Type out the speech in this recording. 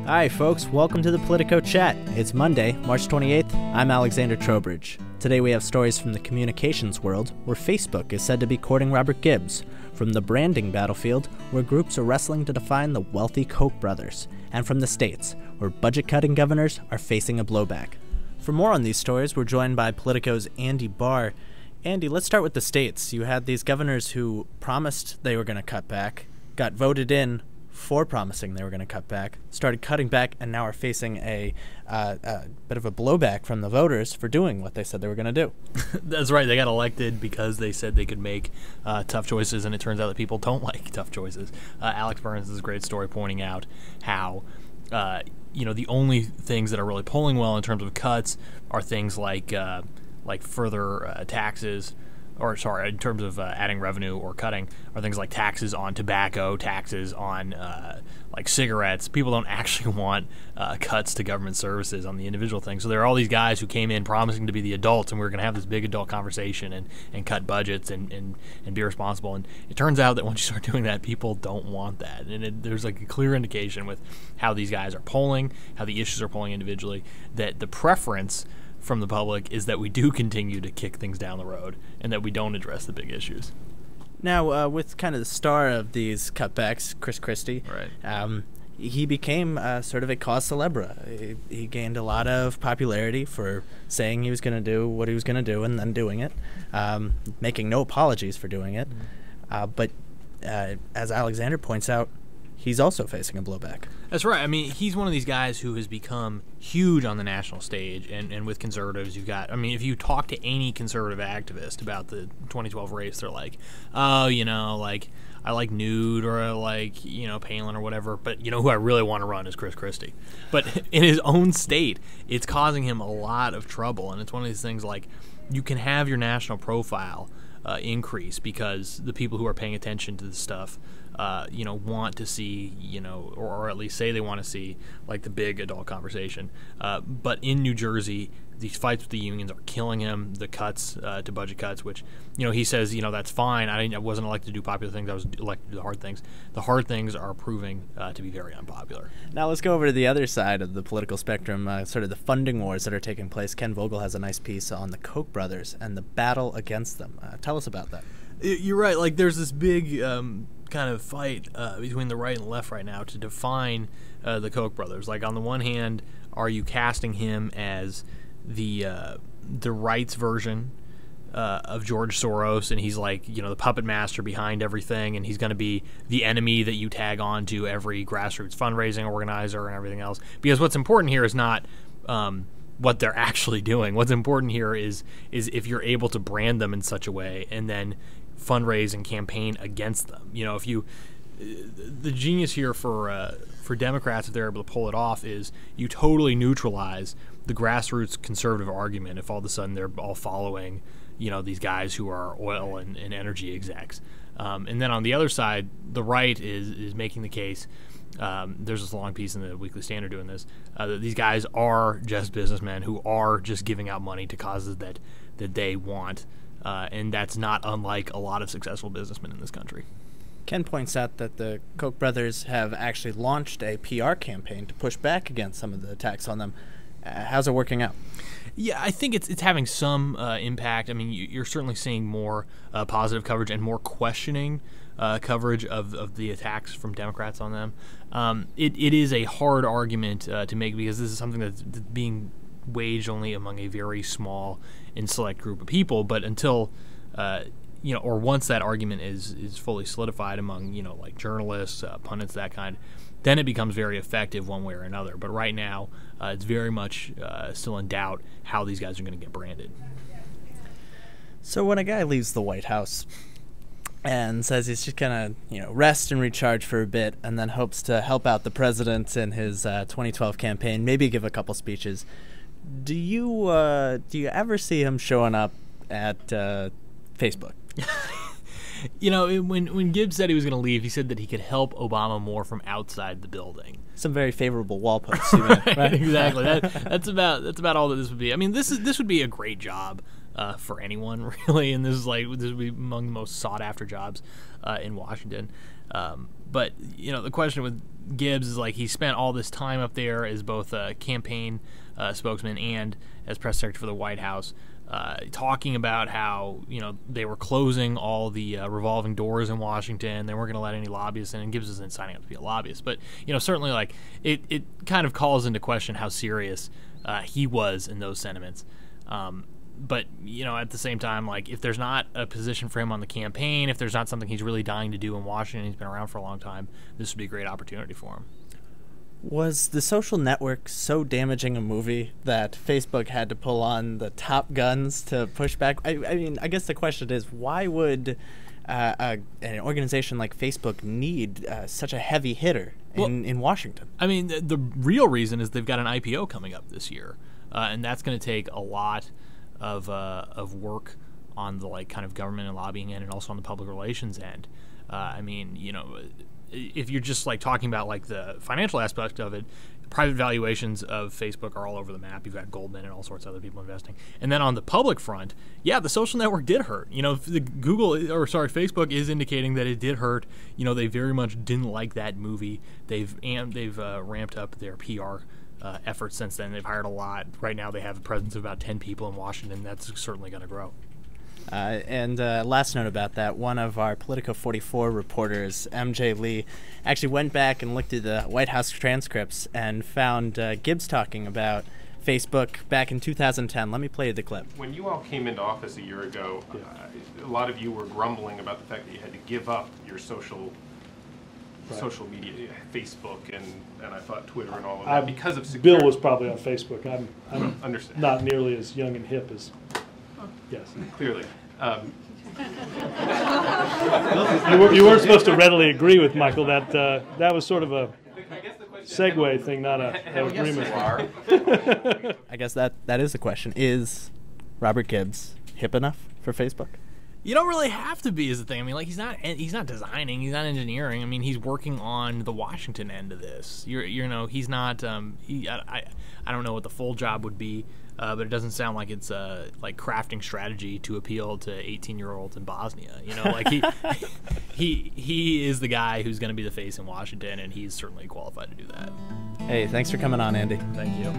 Hi folks, welcome to the Politico Chat. It's Monday, March 28th. I'm Alexander Trowbridge. Today we have stories from the communications world, where Facebook is said to be courting Robert Gibbs, from the branding battlefield, where groups are wrestling to define the wealthy Koch brothers, and from the states, where budget-cutting governors are facing a blowback. For more on these stories, we're joined by Politico's Andy Barr. Andy, let's start with the states. You had these governors who promised they were going to cut back, got voted in for promising they were going to cut back, started cutting back, and now are facing a bit of a blowback from the voters for doing what they said they were going to do. That's right. They got elected because they said they could make tough choices, and it turns out that people don't like tough choices. Alex Burns has a great story pointing out how the only things that are really polling well in terms of cuts are things like further taxes, in terms of adding revenue or cutting, are things like taxes on tobacco, taxes on like cigarettes. People don't actually want cuts to government services on the individual thing. So there are all these guys who came in promising to be the adults, and we were going to have this big adult conversation and cut budgets and be responsible. And it turns out that once you start doing that, people don't want that. And there's like a clear indication with how these guys are polling, how the issues are polling individually, that the preference from the public is that we do continue to kick things down the road and that we don't address the big issues. Now, with kind of the star of these cutbacks, Christie, right. He became sort of a cause célèbre. He gained a lot of popularity for saying he was going to do what he was going to do and then doing it, making no apologies for doing it. But as Alexander points out, he's also facing a blowback. That's right. I mean, he's one of these guys who has become huge on the national stage, and with conservatives, you've got, I mean, if you talk to any conservative activist about the 2012 race, they're like, oh, I like Nude or I like, Palin or whatever, but who I really want to run is Christie. But in his own state, it's causing him a lot of trouble, and it's one of these things like, you can have your national profile increase because the people who are paying attention to this stuff want to see, or at least say they want to see, like, the big adult conversation. But in New Jersey, these fights with the unions are killing him. The cuts to budget cuts, which, he says, that's fine. I wasn't elected to do popular things. I was elected to do the hard things. The hard things are proving to be very unpopular. Now let's go over to the other side of the political spectrum, sort of the funding wars that are taking place. Ken Vogel has a nice piece on the Koch brothers and the battle against them. Tell us about that. You're right. Like, there's this big kind of fight between the right and left right now to define the Koch brothers. Like, on the one hand, are you casting him as the right's version of George Soros, and he's like, the puppet master behind everything, and he's going to be the enemy that you tag on to every grassroots fundraising organizer and everything else? Because what's important here is not what they're actually doing. What's important here is if you're able to brand them in such a way and then fundraise and campaign against them. If you, the genius here for Democrats, if they're able to pull it off, is you totally neutralize the grassroots conservative argument if all of a sudden they're all following, these guys who are oil and energy execs. And then on the other side, the right is making the case. There's this long piece in the Weekly Standard doing this, that these guys are just businessmen who are just giving out money to causes that they want. And that's not unlike a lot of successful businessmen in this country. Ken points out that the Koch brothers have actually launched a PR campaign to push back against some of the attacks on them. How's it working out? Yeah, I think it's having some impact. I mean, you're certainly seeing more positive coverage and more questioning coverage of the attacks from Democrats on them. It is a hard argument to make because this is something that's being waged only among a very small and select group of people. But until or once that argument is fully solidified among like journalists, pundits, that kind, then it becomes very effective one way or another. But right now, it's very much still in doubt how these guys are going to get branded. So when a guy leaves the White House and says he's just going to rest and recharge for a bit and then hopes to help out the president in his 2012 campaign, maybe give a couple speeches, do you ever see him showing up at Facebook? When Gibbs said he was going to leave, he said that he could help Obama more from outside the building. Some very favorable wall posts, right? Exactly. That's about all that this would be. I mean, this would be a great job for anyone really, and this would be among the most sought after jobs in Washington. But the question with Gibbs is he spent all this time up there as both a campaign spokesman and as press secretary for the White House, talking about how they were closing all the revolving doors in Washington. They weren't going to let any lobbyists in, and Gibbs isn't signing up to be a lobbyist. But certainly it kind of calls into question how serious he was in those sentiments. But at the same time, if there's not a position for him on the campaign, if there's not something he's really dying to do in Washington, he's been around for a long time, this would be a great opportunity for him. Was The Social Network so damaging a movie that Facebook had to pull on the top guns to push back? I mean, I guess the question is, why would an organization like Facebook need such a heavy hitter in Washington? I mean, the real reason is they've got an IPO coming up this year, and that's going to take a lot of work on the kind of government and lobbying end, and also on the public relations end. I mean, if you're just talking about the financial aspect of it, private valuations of Facebook are all over the map. You've got Goldman and all sorts of other people investing. And then on the public front, yeah, the social network did hurt. Facebook is indicating that it did hurt. They very much didn't like that movie. They've ramped up their PR efforts since then. They've hired a lot. Right now they have a presence of about 10 people in Washington. That's certainly going to grow. And last note about that, one of our Politico 44 reporters, MJ Lee, actually went back and looked at the White House transcripts and found Gibbs talking about Facebook back in 2010. Let me play the clip. When you all came into office a year ago, a lot of you were grumbling about the fact that you had to give up your social media, Facebook and I thought Twitter and all of that because of security. Bill was probably on Facebook. I'm Understand. Not nearly as young and hip as. Yes. Clearly. You weren't supposed to readily agree with Michael. That was sort of a segue thing, not an agreement. I guess that is the question. Is Robert Gibbs hip enough for Facebook? You don't really have to be, is the thing. I mean, he's not designing, he's not engineering. I mean, he's working on the Washington end of this. He's not. I don't know what the full job would be, but it doesn't sound like it's crafting strategy to appeal to 18-year-olds in Bosnia. He is the guy who's going to be the face in Washington, and he's certainly qualified to do that. Hey, thanks for coming on, Andy. Thank you.